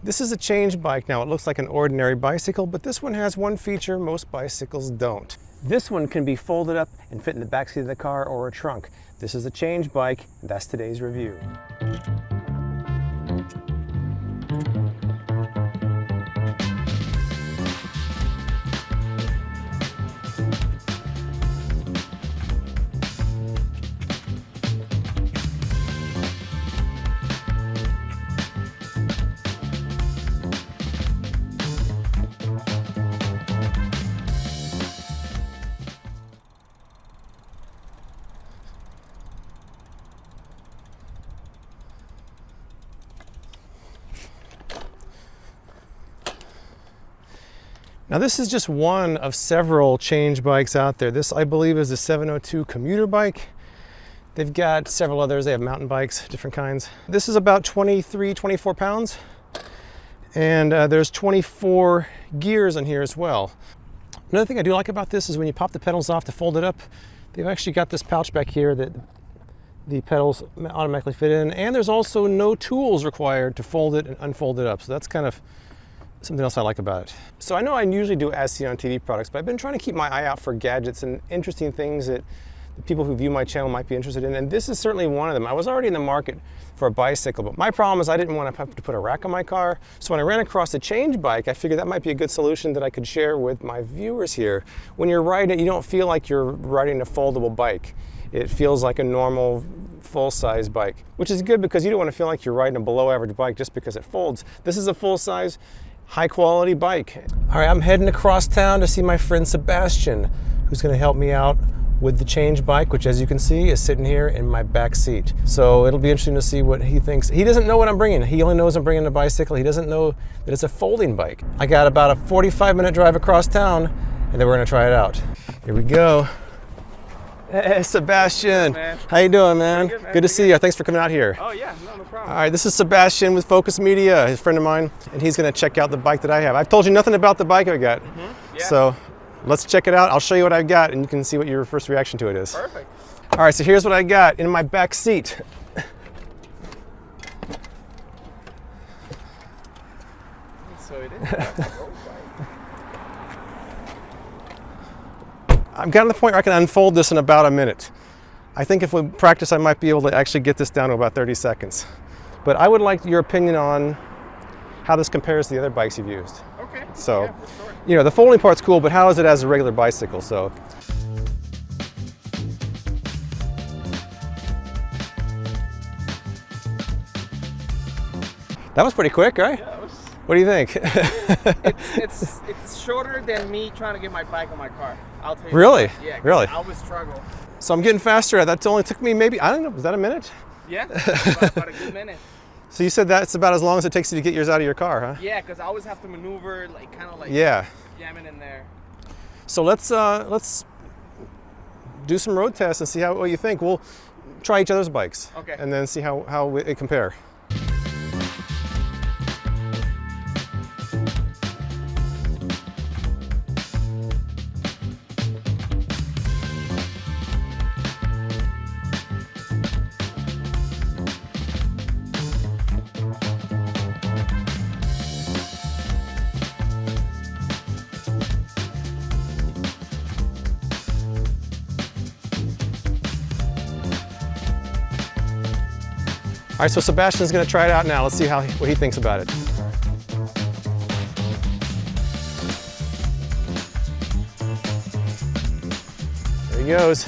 This is a ChangeBike. Now it looks like an ordinary bicycle, but this one has one feature most bicycles don't. This one can be folded up and fit in the backseat of the car or a trunk. This is a ChangeBike, and that's today's review. Now this is just one of several ChangeBikes out there. This, I believe, is a 702 Commuter bike. They've got several others. They have mountain bikes, different kinds. This is about 23, 24 pounds. And there's 24 gears on here as well. Another thing I do like about this is when you pop the pedals off to fold it up, they've actually got this pouch back here that the pedals automatically fit in. And there's also no tools required to fold it and unfold it up. So that's kind of something else I like about it. So I know I usually do as seen on TV products, but I've been trying to keep my eye out for gadgets and interesting things that the people who view my channel might be interested in, and this is certainly one of them. I was already in the market for a bicycle, but my problem is I didn't want to have to put a rack on my car. So when I ran across a ChangeBike, I figured that might be a good solution that I could share with my viewers here. When you're riding it, you don't feel like you're riding a foldable bike. It feels like a normal full-size bike, which is good because you don't want to feel like you're riding a below-average bike just because it folds. This is a full-size, high-quality bike. All right, I'm heading across town to see my friend Sebastian, who's going to help me out with the ChangeBike, which, as you can see, is sitting here in my back seat. So it'll be interesting to see what he thinks. He doesn't know what I'm bringing. He only knows I'm bringing a bicycle. He doesn't know that it's a folding bike. I got about a 45-minute drive across town, and then we're going to try it out. Here we go. Hey, Sebastian. Man. How you doing, man? Good, man. Good to see you. Thanks for coming out here. Oh yeah, no problem. All right, this is Sebastian with Focus Media, his friend of mine, and he's going to check out the bike that I have. I've told you nothing about the bike I got, Yeah. so let's check it out. I'll show you what I've got, and you can see what your first reaction to it is. Perfect. All right, so here's what I got in my back seat. So it is. I've gotten to the point where I can unfold this in about a minute. I think if we practice, I might be able to actually get this down to about 30 seconds. But I would like your opinion on how this compares to the other bikes you've used. Okay. So, Yeah, for sure. you know, the folding part's cool, but how is it as a regular bicycle? So. That was pretty quick, right? Yeah, What do you think? it's shorter than me trying to get my bike on my car. I'll tell you. Really? That. Yeah. 'Cause Really? I always struggle. So I'm getting faster. That only took me maybe, I don't know, was that a minute? Yeah. about a good minute. So you said that's about as long as it takes you to get yours out of your car, huh? Yeah, because I always have to maneuver, like kind of like Yeah. jamming in there. So let's do some road tests and see what you think. We'll try each other's bikes. Okay. And then see how it compare. All right, so Sebastian's gonna try it out now. Let's see what he thinks about it. There he goes.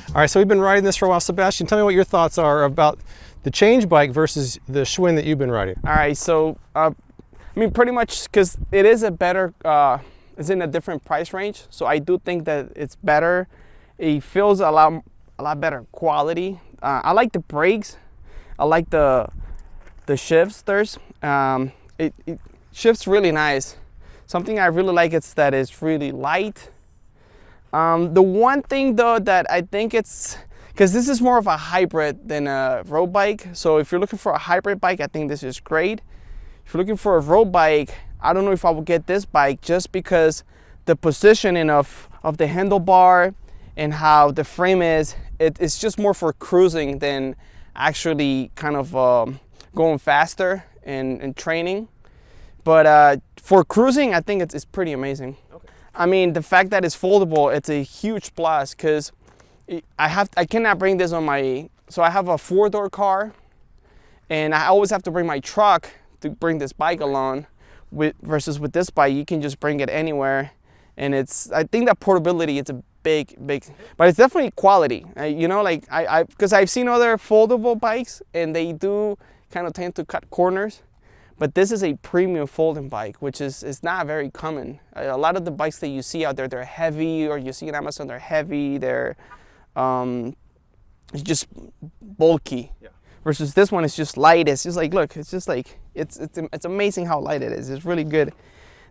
All right, so we've been riding this for a while. Sebastian, tell me what your thoughts are about the ChangeBike versus the Schwinn that you've been riding. All right, so I mean, pretty much because it is a better, it's in a different price range. So I do think that it's better. It feels a lot better quality. I like the brakes. I like the shifters. It shifts really nice. Something I really like is that it's really light. The one thing though that I think it's, because this is more of a hybrid than a road bike. So if you're looking for a hybrid bike, I think this is great. If you're looking for a road bike, I don't know if I will get this bike just because the positioning of the handlebar and how the frame is, it's just more for cruising than actually kind of going faster and training. But for cruising, I think it's pretty amazing. Okay. I mean, the fact that it's foldable, it's a huge plus because I cannot bring this on my, so I have a 4-door car and I always have to bring my truck to bring this bike along. Versus with this bike, you can just bring it anywhere. And I think that portability, it's a big, but it's definitely quality. You know, like because I've seen other foldable bikes and they do kind of tend to cut corners. But this is a premium folding bike, which is not very common. A lot of the bikes that you see out there, they're heavy, or you see on Amazon, they're heavy, they're it's just bulky. Yeah. Versus this one is just light. It's just like, look, it's just like, it's amazing how light it is. It's really good.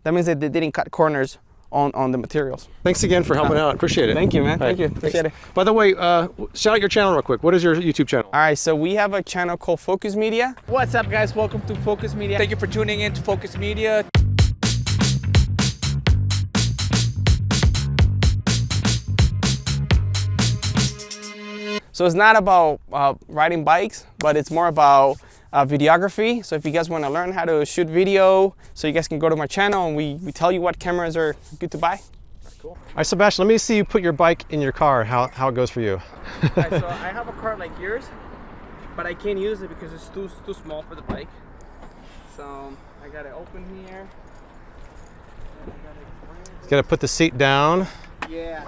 That means that they didn't cut corners on the materials. Thanks again for helping out. Appreciate it. Thank you, man. Thank you. Thanks. Appreciate it. By the way, shout out your channel real quick. What is your YouTube channel? All right, so we have a channel called Focus Media. What's up, guys? Welcome to Focus Media. Thank you for tuning in to Focus Media. So it's not about riding bikes, but it's more about videography. So if you guys want to learn how to shoot video, so you guys can go to my channel and we tell you what cameras are good to buy. Cool. All right, Sebastian, let me see you put your bike in your car, how it goes for you. Right, so I have a car like yours, but I can't use it because it's too small for the bike. So I got it open here. You got to put the seat down. Yeah.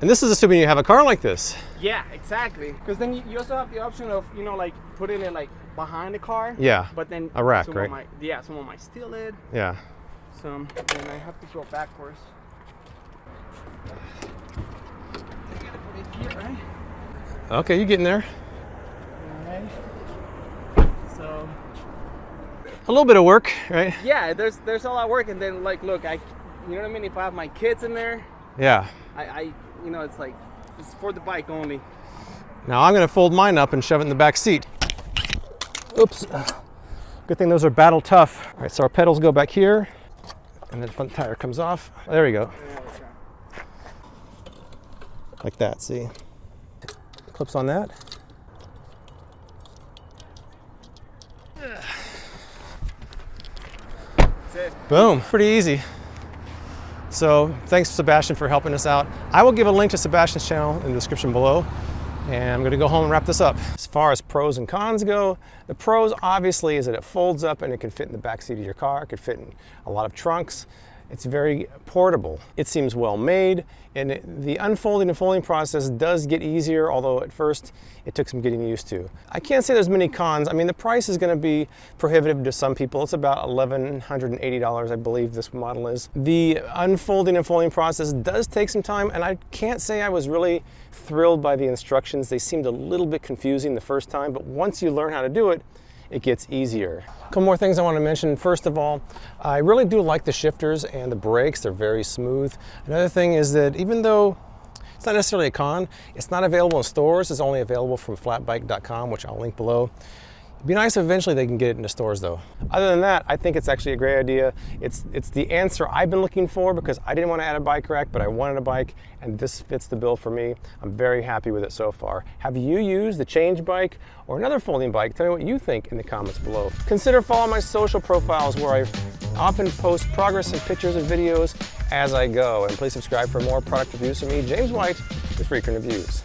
And this is assuming you have a car like this. Yeah, exactly. Because then you also have the option of, you know, like putting it like behind the car. Yeah. But then a rack, right? Someone might steal it. Yeah. So then I have to go backwards. I gotta put it here, right? Okay, you're getting there. Alright. So a little bit of work, right? Yeah, there's a lot of work, and then like, look, you know what I mean? If I have my kids in there, yeah. You know, it's like, it's for the bike only. Now I'm gonna fold mine up and shove it in the back seat. Oops. Good thing those are battle tough. All right, so our pedals go back here, and the front tire comes off. There we go. Yeah, that's right. Like that, see? Clips on that. That's it. Boom, pretty easy. So thanks, Sebastian, for helping us out. I will give a link to Sebastian's channel in the description below, and I'm gonna go home and wrap this up. As far as pros and cons go, the pros obviously is that it folds up and it can fit in the back seat of your car. It could fit in a lot of trunks. It's very portable. It seems well made, and the unfolding and folding process does get easier, although at first it took some getting used to. I can't say there's many cons. I mean, the price is gonna be prohibitive to some people. It's about $1,180, I believe this model is. The unfolding and folding process does take some time, and I can't say I was really thrilled by the instructions. They seemed a little bit confusing the first time, but once you learn how to do it, it gets easier. A couple more things I want to mention. First of all, I really do like the shifters and the brakes. They're very smooth. Another thing is that even though it's not necessarily a con, it's not available in stores. It's only available from flatbike.com, which I'll link below. It'd be nice if eventually they can get it into stores though. Other than that, I think it's actually a great idea. It's the answer I've been looking for because I didn't want to add a bike rack, but I wanted a bike, and this fits the bill for me. I'm very happy with it so far. Have you used the ChangeBike or another folding bike? Tell me what you think in the comments below. Consider following my social profiles where I often post progress and pictures and videos as I go. And please subscribe for more product reviews from me, James White, with Freakin Reviews.